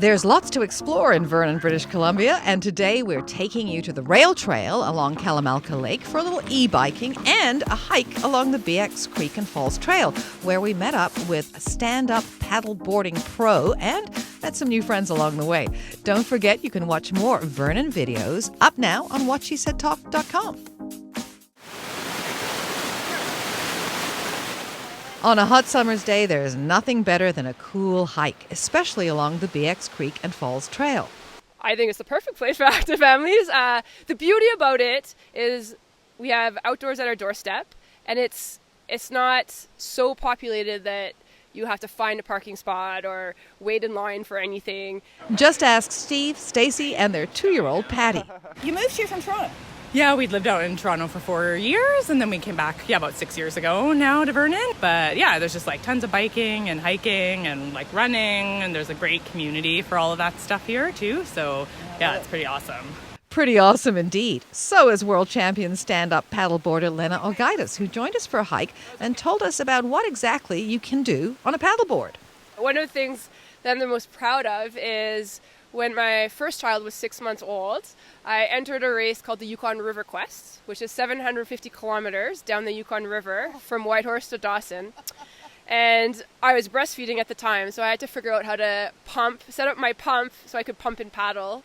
There's lots to explore in Vernon, British Columbia, and today we're taking you to the rail trail along Kalamalka Lake for a little e-biking and a hike along the BX Creek and Falls Trail, where we met up with a stand-up paddle boarding pro and met some new friends along the way. Don't forget you can watch more Vernon videos up now on whatshesaidtalk.com. On a hot summer's day, there is nothing better than a cool hike, especially along the BX Creek and Falls Trail. I think it's the perfect place for active families. The beauty about it is we have outdoors at our doorstep, and it's not so populated that you have to find a parking spot or wait in line for anything. Just ask Steve, Stacy, and their 2-year-old Patty. You moved here from Toronto? Yeah, we'd lived out in Toronto for 4 years, and then we came back, about 6 years ago now to Vernon. But yeah, there's just like tons of biking and hiking and like running, and there's a great community for all of that stuff here too. So yeah, it's pretty awesome. Pretty awesome indeed. So is world champion stand-up paddleboarder Lena Ogaitis, who joined us for a hike and told us about what exactly you can do on a paddleboard. One of the things that I'm the most proud of is when my first child was 6 months old, I entered a race called the Yukon River Quest, which is 750 kilometers down the Yukon River from Whitehorse to Dawson. And I was breastfeeding at the time, so I had to figure out how to set up my pump so I could pump and paddle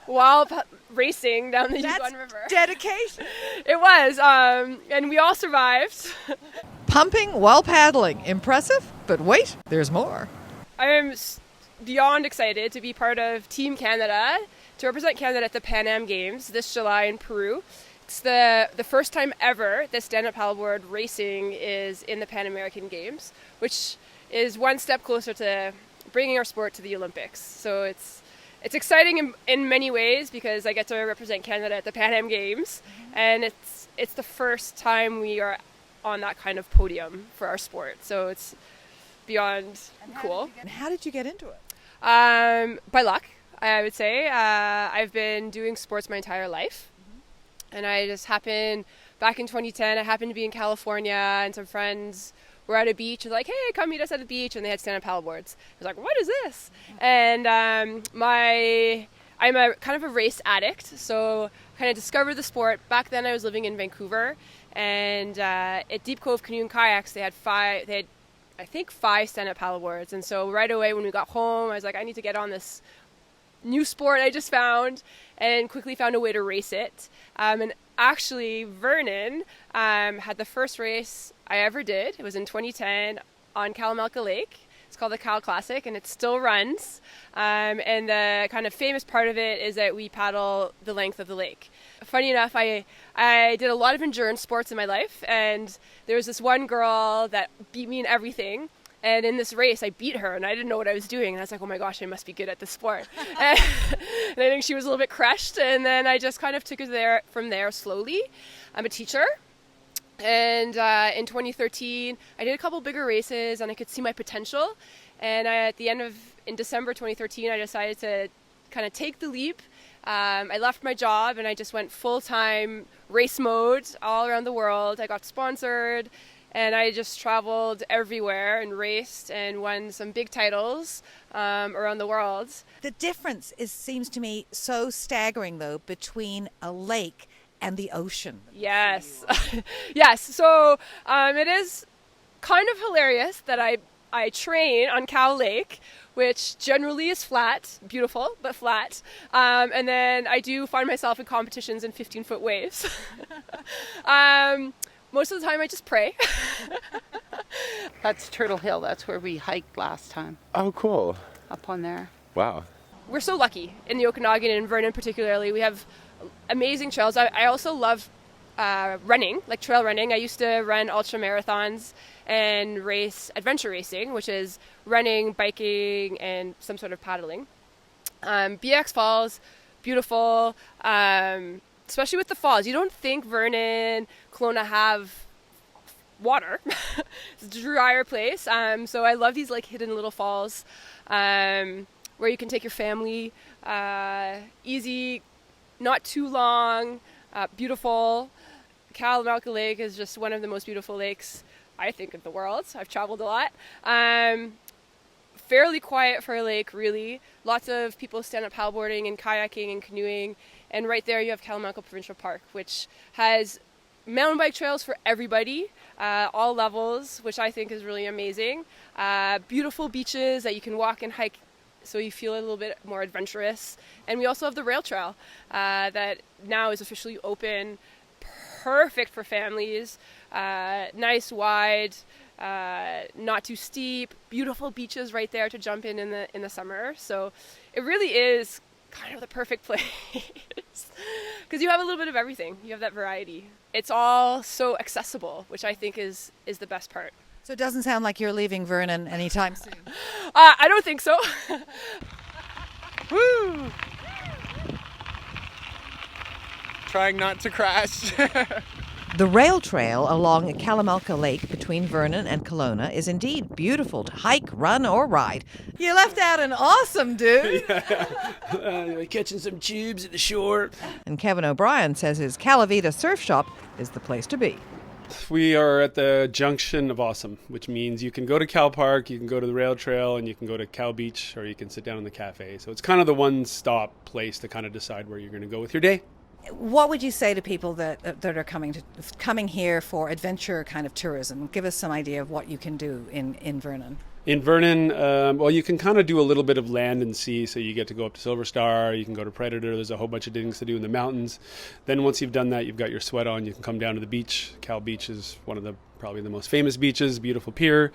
while racing down the Yukon River. Dedication. It was, and we all survived. Pumping while paddling. Impressive, but wait, there's more. I am beyond excited to be part of Team Canada, to represent Canada at the Pan Am Games this July in Peru. It's the first time ever that stand-up paddleboard racing is in the Pan American Games, which is one step closer to bringing our sport to the Olympics. So it's exciting in many ways because I get to represent Canada at the Pan Am Games, and it's the first time we are on that kind of podium for our sport. So it's beyond cool. And how did you get into it? By luck, I would say. I've been doing sports my entire life. And I just happened, back in 2010, I happened to be in California, and some friends were at a beach. They're like, hey, come meet us at the beach. And they had stand-up paddleboards. I was like, what is this? And I'm a kind of a race addict. So I kind of discovered the sport. Back then I was living in Vancouver. And at Deep Cove Canoe and Kayaks, they had I think 5 stand-up paddleboards. And so right away when we got home, I was like, I need to get on this new sport I just found, and quickly found a way to race it. And actually, Vernon had the first race I ever did. It was in 2010 on Kalamalka Lake. It's called the Cal Classic, and it still runs. And the kind of famous part of it is that we paddle the length of the lake. Funny enough, I did a lot of endurance sports in my life, and there was this one girl that beat me in everything. And in this race, I beat her, and I didn't know what I was doing. And I was like, oh my gosh, I must be good at this sport. And I think she was a little bit crushed. And then I just kind of took it from there slowly. I'm a teacher. And in 2013, I did a couple bigger races, and I could see my potential. And in December 2013, I decided to kind of take the leap. I left my job, and I just went full-time race mode all around the world. I got sponsored. And I just traveled everywhere and raced and won some big titles around the world. The difference seems to me so staggering, though, between a lake and the ocean. Yes. Yes. So it is kind of hilarious that I train on Cow Lake, which generally is flat, beautiful, but flat. And then I do find myself in competitions in 15-foot waves. Most of the time I just pray. That's Turtle Hill. That's where we hiked last time. Oh, cool. Up on there. Wow. We're so lucky in the Okanagan and Vernon particularly. We have amazing trails. I also love running, like trail running. I used to run ultra marathons and race adventure racing, which is running, biking, and some sort of paddling. BX Falls, beautiful. Especially with the falls. You don't think Vernon, Kelowna have water. It's a drier place. So I love these like hidden little falls where you can take your family. Easy, not too long, beautiful. Kalamalka Lake is just one of the most beautiful lakes, I think, in the world. I've traveled a lot. fairly quiet for a lake, really. Lots of people stand-up paddleboarding and kayaking and canoeing. And right there you have Kalamalka Provincial Park, which has mountain bike trails for everybody, all levels, which I think is really amazing. Beautiful beaches that you can walk and hike, so you feel a little bit more adventurous. And we also have the rail trail that now is officially open, perfect for families, nice, wide, not too steep, beautiful beaches right there to jump in the summer. So it really is kind of the perfect place because you have a little bit of everything. You have that variety. It's all so accessible, which I think is the best part. So it doesn't sound like you're leaving Vernon anytime soon. I don't think so. Woo! Trying not to crash. The rail trail along Kalamalka Lake between Vernon and Kelowna is indeed beautiful to hike, run, or ride. You left out an awesome dude. Catching some tubes at the shore. And Kevin O'Brien says his Calavita surf shop is the place to be. We are at the junction of awesome, which means you can go to Cal Park, you can go to the rail trail, and you can go to Cal Beach, or you can sit down in the cafe. So it's kind of the one-stop place to kind of decide where you're going to go with your day. What would you say to people that are coming here for adventure kind of tourism? Give us some idea of what you can do in Vernon. In Vernon, well, you can kind of do a little bit of land and sea. So you get to go up to Silver Star, you can go to Predator. There's a whole bunch of things to do in the mountains. Then once you've done that, you've got your sweat on. You can come down to the beach. Cal Beach is one of the probably the most famous beaches, beautiful pier.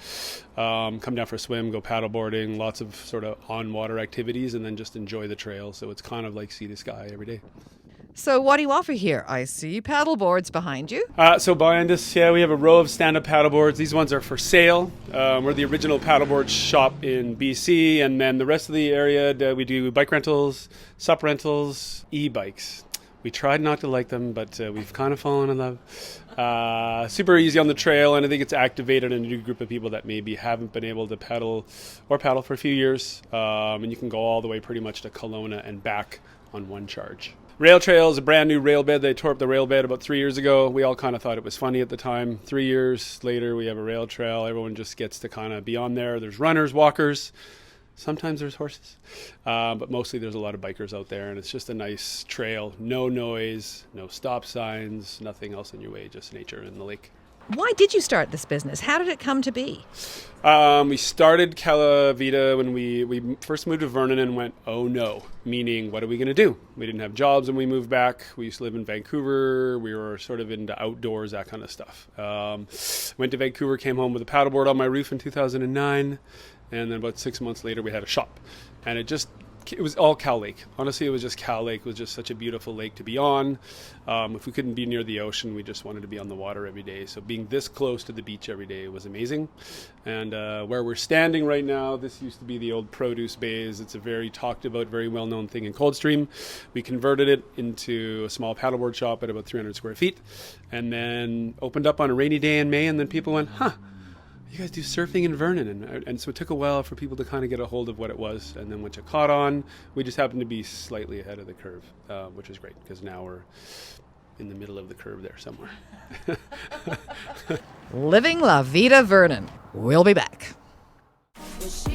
Come down for a swim, go paddleboarding, lots of sort of on-water activities, and then just enjoy the trail. So it's kind of like sea to sky every day. So what do you offer here? I see paddle boards behind you. So behind us, we have a row of stand-up paddleboards. These ones are for sale. We're the original paddleboard shop in BC, and then the rest of the area, we do bike rentals, sup rentals, e-bikes. We tried not to like them, but we've kind of fallen in love. Super easy on the trail, and I think it's activated a new group of people that maybe haven't been able to pedal for a few years. And you can go all the way pretty much to Kelowna and back on one charge. Rail Trail is a brand new rail bed. They tore up the rail bed about 3 years ago. We all kind of thought it was funny at the time. 3 years later, we have a rail trail. Everyone just gets to kind of be on there. There's runners, walkers. Sometimes there's horses. But mostly there's a lot of bikers out there. And it's just a nice trail. No noise, no stop signs, nothing else in your way, just nature and the lake. Why did you start this business? How did it come to be? We started Calavita when we first moved to Vernon and went, oh no, meaning what are we going to do? We didn't have jobs when we moved back. We used to live in Vancouver. We were sort of into outdoors, that kind of stuff. Went to Vancouver, came home with a paddleboard on my roof in 2009. And then about 6 months later, we had a shop. And it was all Cal Lake. Honestly, it was just Cal Lake. It was just such a beautiful lake to be on. If we couldn't be near the ocean, we just wanted to be on the water every day. So being this close to the beach every day was amazing. And where we're standing right now, this used to be the old produce bays. It's a very talked about, very well-known thing in Coldstream. We converted it into a small paddleboard shop at about 300 square feet. And then opened up on a rainy day in May. And then people went, you guys do surfing in Vernon, and so it took a while for people to kind of get a hold of what it was, and then once it caught on, we just happened to be slightly ahead of the curve, which is great because now we're in the middle of the curve there somewhere. Living La Vida Vernon. We'll be back. Well, she